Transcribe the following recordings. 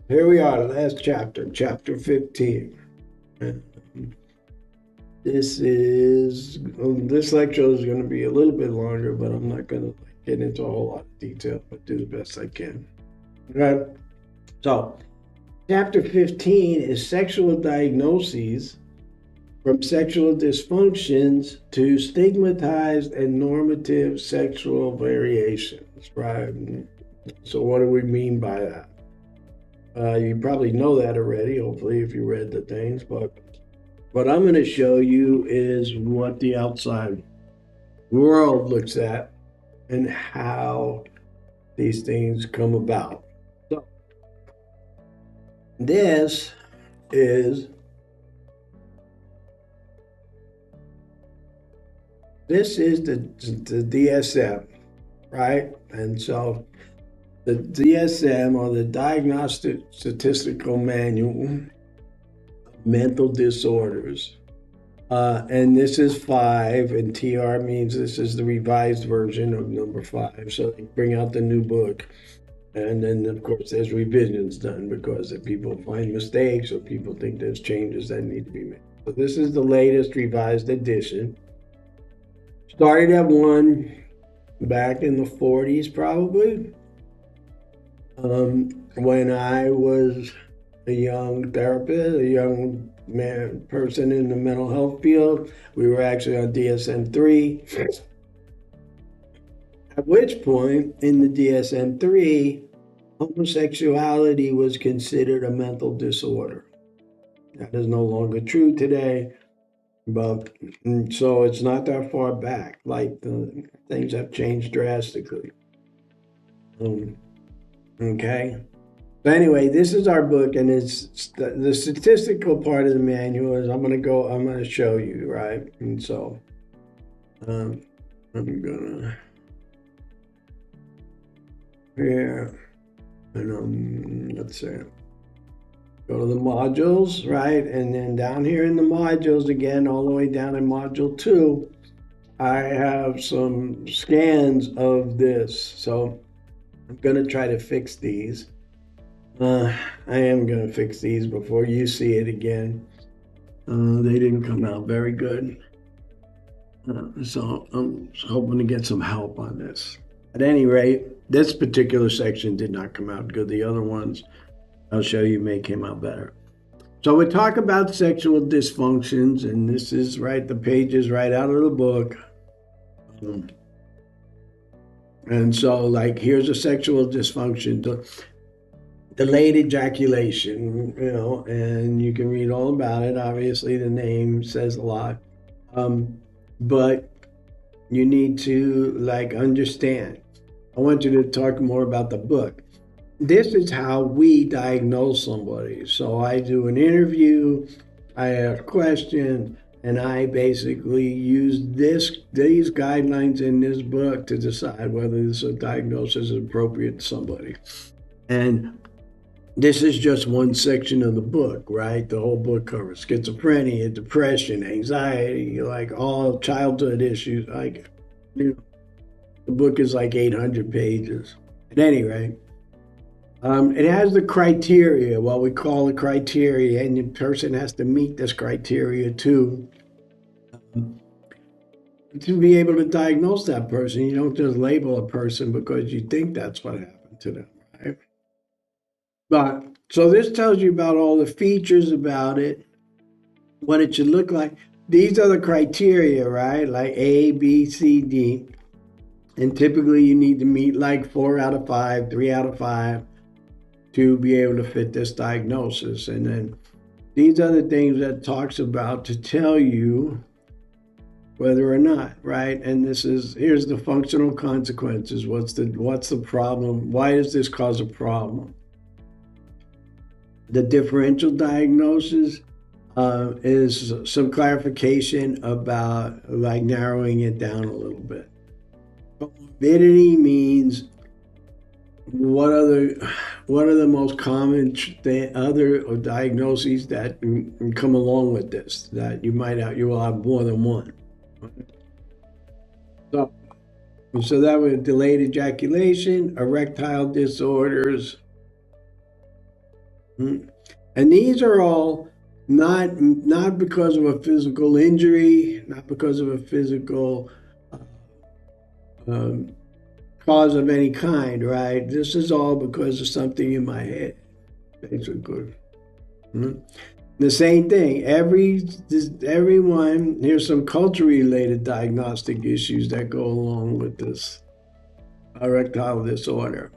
Here we are, the last chapter, chapter 15. This lecture is going to be a little bit longer, but I'm not going to get into a whole lot of detail, but do the best I can. Okay. So, chapter 15 is sexual diagnoses from sexual dysfunctions to stigmatized and normative sexual variations, right? So, what do we mean by that? You probably know that already, hopefully, if you read the things, but what I'm going to show you is what the outside world looks at and how these things come about. So, this is the DSM, right? And so the DSM, or the Diagnostic Statistical Manual of Mental Disorders. And this is 5, and TR means this is the revised version of number 5. So they bring out the new book. And then, of course, there's revisions done because if people find mistakes or people think there's changes that need to be made. So this is the latest revised edition. Started at 1 back in the 40s, probably. When I was a young therapist, a young person in the mental health field, we were actually on DSM-3. At which point, in the DSM-3, homosexuality was considered a mental disorder. That is no longer true today, but so it's not that far back. Like things have changed drastically. Okay. So anyway, this is our book, and it's the statistical part of the manual is I'm going to show you, right? And so I'm gonna and let's see. Go to the modules, right? And then down here in the modules again, all the way down in module 2, I have some scans of this. So I'm gonna try to fix these. I am gonna fix these before you see it again. They didn't come out very good. So I'm hoping to get some help on this. At any rate, this particular section did not come out good. The other ones I'll show you may came out better. So we talk about sexual dysfunctions, and this is right, the pages right out of the book. And so, like, here's a sexual dysfunction, delayed ejaculation, and you can read all about it. Obviously, the name says a lot. But you need to, like, understand. I want you to talk more about the book. This is how we diagnose somebody. So I do an interview, I ask a question, and I basically use these guidelines in this book to decide whether this diagnosis is appropriate to somebody. And this is just one section of the book, right? The whole book covers schizophrenia, depression, anxiety, like all childhood issues. Like, the book is like 800 pages. At any rate, it has the criteria, what we call the criteria, and the person has to meet this criteria too to be able to diagnose that person. You don't just label a person because you think that's what happened to them, right? But so this tells you about all the features about it, what it should look like. These are the criteria, right? Like A, B, C, D. And typically you need to meet like 4 out of 5, 3 out of 5 to be able to fit this diagnosis. And then these are the things that talks about to tell you whether or not, right? And here's the functional consequences. What's the problem? Why does this cause a problem? The differential diagnosis is some clarification about, like, narrowing it down a little bit. Morbidity means what are the most common other diagnoses that come along with this, that you will have more than one. So that was delayed ejaculation, erectile disorders, Mm. And these are all not because of a physical injury, not because of a physical um, cause of any kind, right? This is all because of something in my head, basically. Mm. The same thing. Everyone. Here's some culture-related diagnostic issues that go along with this erectile disorder.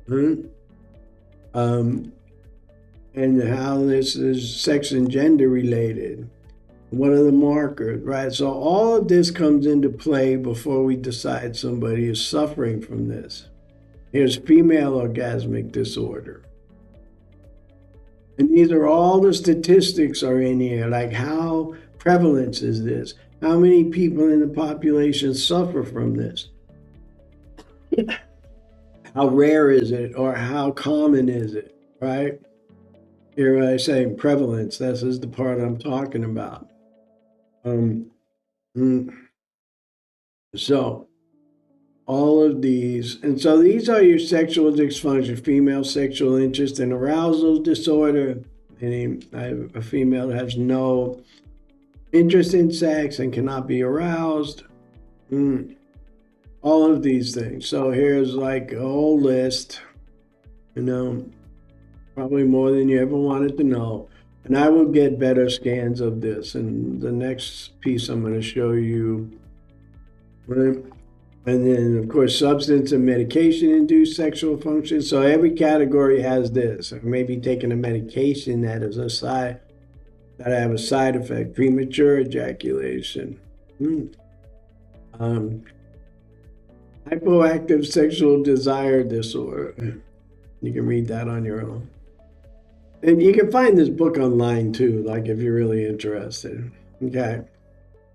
Mm. Um, and how this is sex and gender related. What are the markers, right? So all of this comes into play before we decide somebody is suffering from this. Here's female orgasmic disorder. And these are all the statistics are in here, like how prevalence is this? How many people in the population suffer from this? How rare is it or how common is it, right? Here I say prevalence, this is the part I'm talking about. Um, mm, so all of these, and so these are your sexual dysfunction, female sexual interest and arousal disorder, meaning a female has no interest in sex and cannot be aroused. All of these things. So here's like a whole list, you know, probably more than you ever wanted to know. And I will get better scans of this. And the next piece I'm going to show you, right? And then, of course, substance and medication induced sexual function. So every category has this. Or maybe taking a medication that is a side that have a side effect, premature ejaculation. Hypoactive sexual desire disorder. You can read that on your own. And you can find this book online too, like if you're really interested. Okay.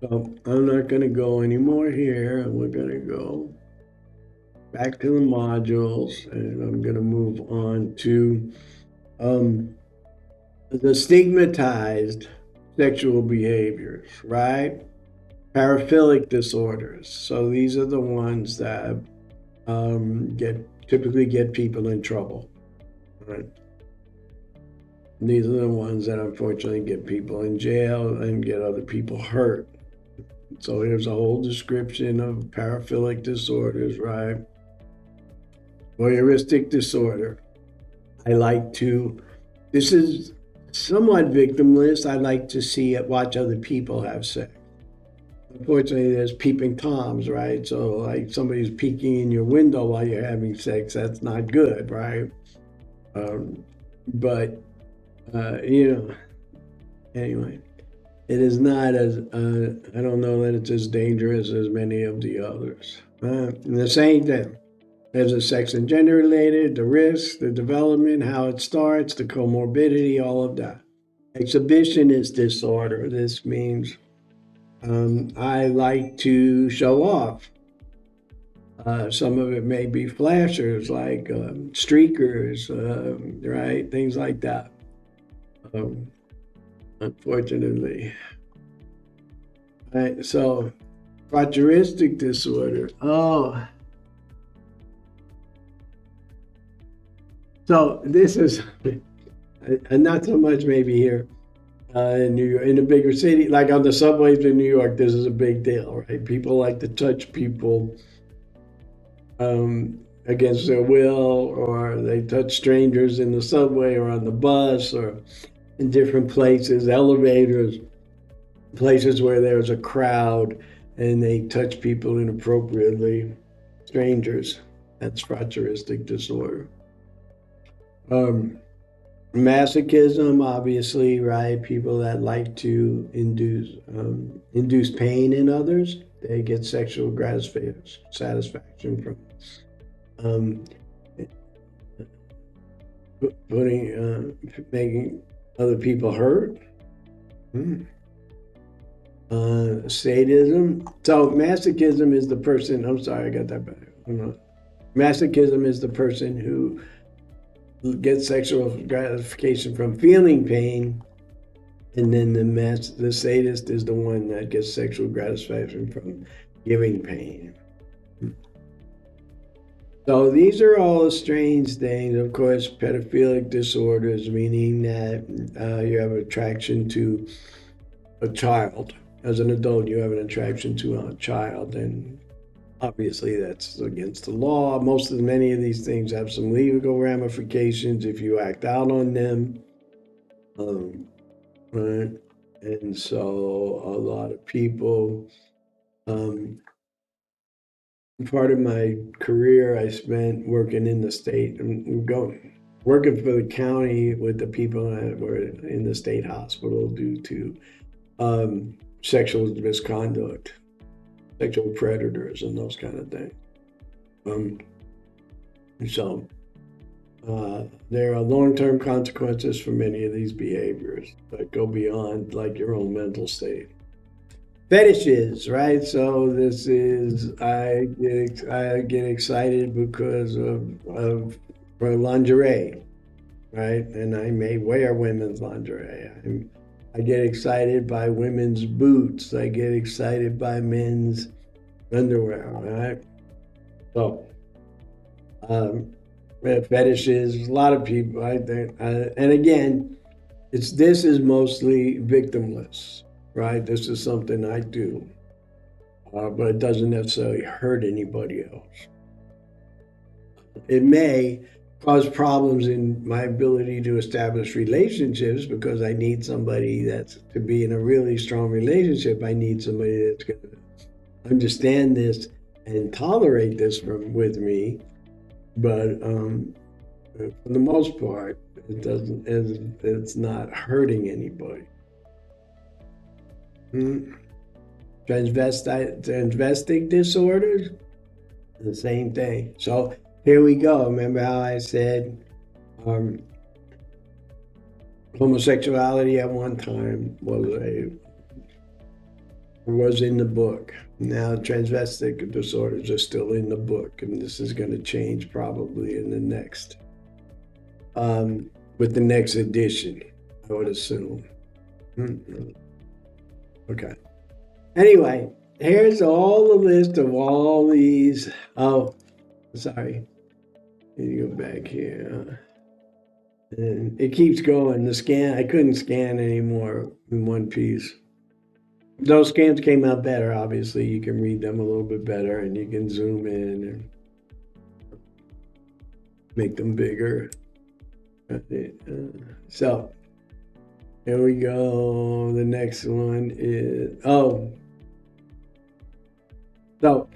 So I'm not going to go anymore here, and we're going to go back to the modules, and I'm going to move on to the stigmatized sexual behaviors, right? Paraphilic disorders. So these are the ones that typically get people in trouble, right? These are the ones that unfortunately get people in jail and get other people hurt. So here's a whole description of paraphilic disorders, right? Voyeuristic disorder. This is somewhat victimless. I like to watch other people have sex. Unfortunately, there's peeping toms, right? So like somebody's peeking in your window while you're having sex, that's not good, right? But anyway, it is not as, I don't know that it's as dangerous as many of the others. And the same thing. There's the sex and gender related, the risk, the development, how it starts, the comorbidity, all of that. Exhibitionist disorder. This means I like to show off. Some of it may be flashers like streakers, right? Things like that. Unfortunately. Right, so voyeuristic disorder. Oh. So this is not so much maybe here in New York, in a bigger city, like on the subways in New York, this is a big deal, right? People like to touch people against their will, or they touch strangers in the subway or on the bus or in different places, elevators, places where there's a crowd, and they touch people inappropriately, strangers. That's voyeuristic disorder. Masochism, obviously, right? People that like to induce pain in others. They get sexual satisfaction from making other people hurt. Sadism. So masochism is the person. I'm sorry, I got that back. Masochism is the person who gets sexual gratification from feeling pain, and then the sadist is the one that gets sexual gratification from giving pain. So these are all strange things. Of course, pedophilic disorders, meaning that you have attraction to a child. As an adult, you have an attraction to a child, and obviously that's against the law. Many of these things have some legal ramifications if you act out on them. Right? And so a lot of people, um, part of my career I spent working in the state and working for the county with the people that were in the state hospital due to sexual misconduct, sexual predators, and those kind of things. So there are long-term consequences for many of these behaviors that go beyond like your own mental state. Fetishes, right? So this is I get excited because of for lingerie, right? And I may wear women's lingerie. I get excited by women's boots. I get excited by men's underwear, right? So fetishes, a lot of people, I think, and again, this is mostly victimless, right? This is something I do, but it doesn't necessarily hurt anybody else. It may cause problems in my ability to establish relationships because I need somebody to be in a really strong relationship. I need somebody that's going to understand this and tolerate this with me. But for the most part, it's not hurting anybody. Transvestic disorders, the same thing. So here we go. Remember how I said homosexuality at one time was in the book. Now transvestic disorders are still in the book, and this is going to change probably in the next, with the next edition, I would assume. Okay. Anyway, here's all the list of all these. Oh, sorry. Let me go back here. And it keeps going. I couldn't scan anymore in one piece. Those scans came out better, obviously. You can read them a little bit better and you can zoom in and make them bigger. So here we go. The next one is, so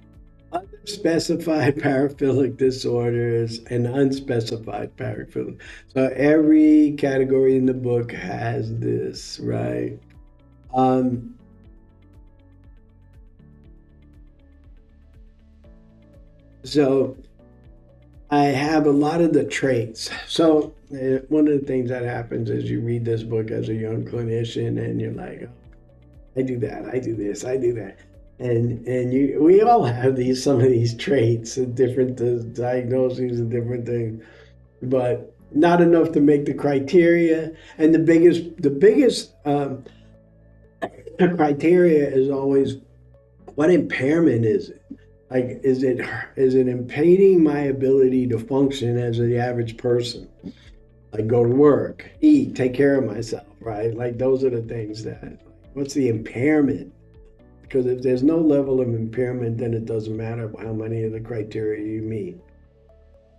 unspecified paraphilic disorders and unspecified paraphilic. So every category in the book has this, right? So I have a lot of the traits. So one of the things that happens is you read this book as a young clinician and you're like, oh, I do that, I do this, I do that. And we all have some of these traits and different diagnoses and different things, but not enough to make the criteria. And the biggest criteria is always, what impairment is it? Like, is it impeding my ability to function as the average person? Like, go to work, eat, take care of myself, right? Like, those are the things what's the impairment? Because if there's no level of impairment, then it doesn't matter how many of the criteria you meet.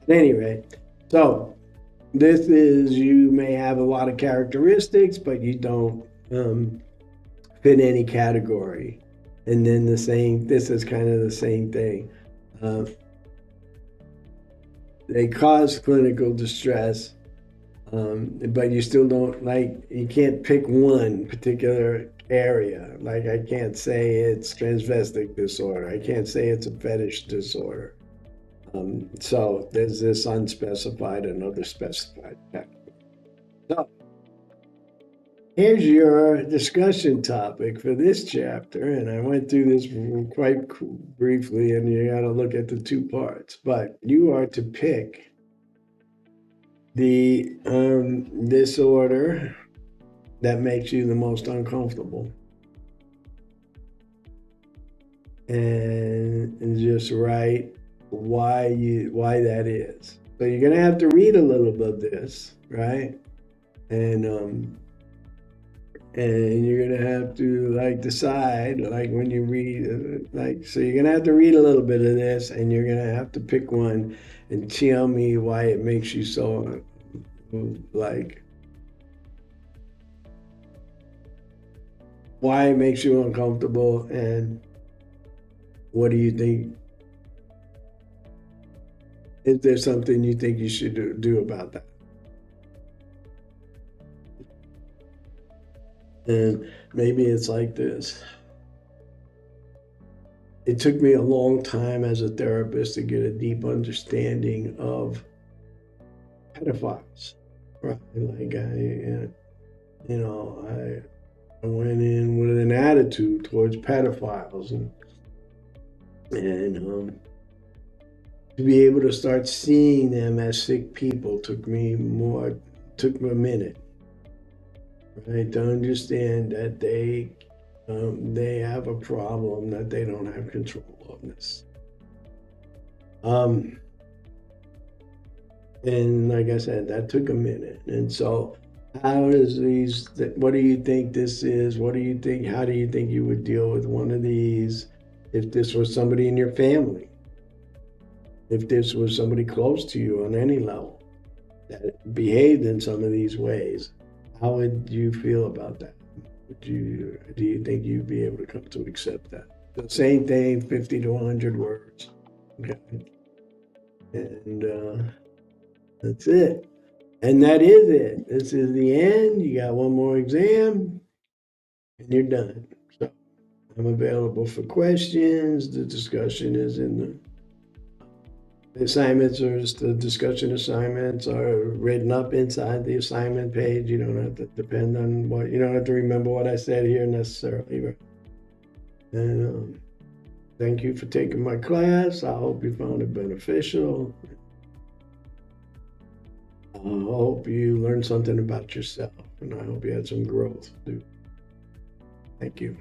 At any rate, so this is, you may have a lot of characteristics, but you don't fit any category. And then this is kind of the same thing. They cause clinical distress, but you still you can't pick one particular area. Like, I can't say it's transvestic disorder. I can't say it's a fetish disorder. So there's this unspecified and other specified category. So here's your discussion topic for this chapter, and I went through this quite briefly, and you got to look at the two parts. But you are to pick the disorder that makes you the most uncomfortable, and just write why that is. So you're gonna have to read a little bit of this, right? And you're gonna have to like decide, like when you read, like so you're gonna have to read a little bit of this, and you're gonna have to pick one and tell me why it makes you so like why it makes you uncomfortable, and what do you think? Is there something you think you should do about that? And maybe it's like this. It took me a long time as a therapist to get a deep understanding of pedophiles. Right? Like I went in with an attitude towards pedophiles, and to be able to start seeing them as sick people took me a minute, right? To understand that they have a problem that they don't have control of this. And like I said, that took a minute. And so, what do you think this is? What do you think? How do you think you would deal with one of these if this was somebody in your family? If this was somebody close to you on any level that behaved in some of these ways, how would you feel about that? Do you think you'd be able to come to accept that? The same thing, 50 to 100 words. Okay. And that's it. And that is it. This is the end. You got one more exam and you're done. So I'm available for questions. The discussion is in the assignments, or the discussion assignments are written up inside the assignment page. You don't have to depend on you don't have to remember what I said here necessarily. Right? And thank you for taking my class. I hope you found it beneficial. I hope you learned something about yourself, and I hope you had some growth too. Thank you.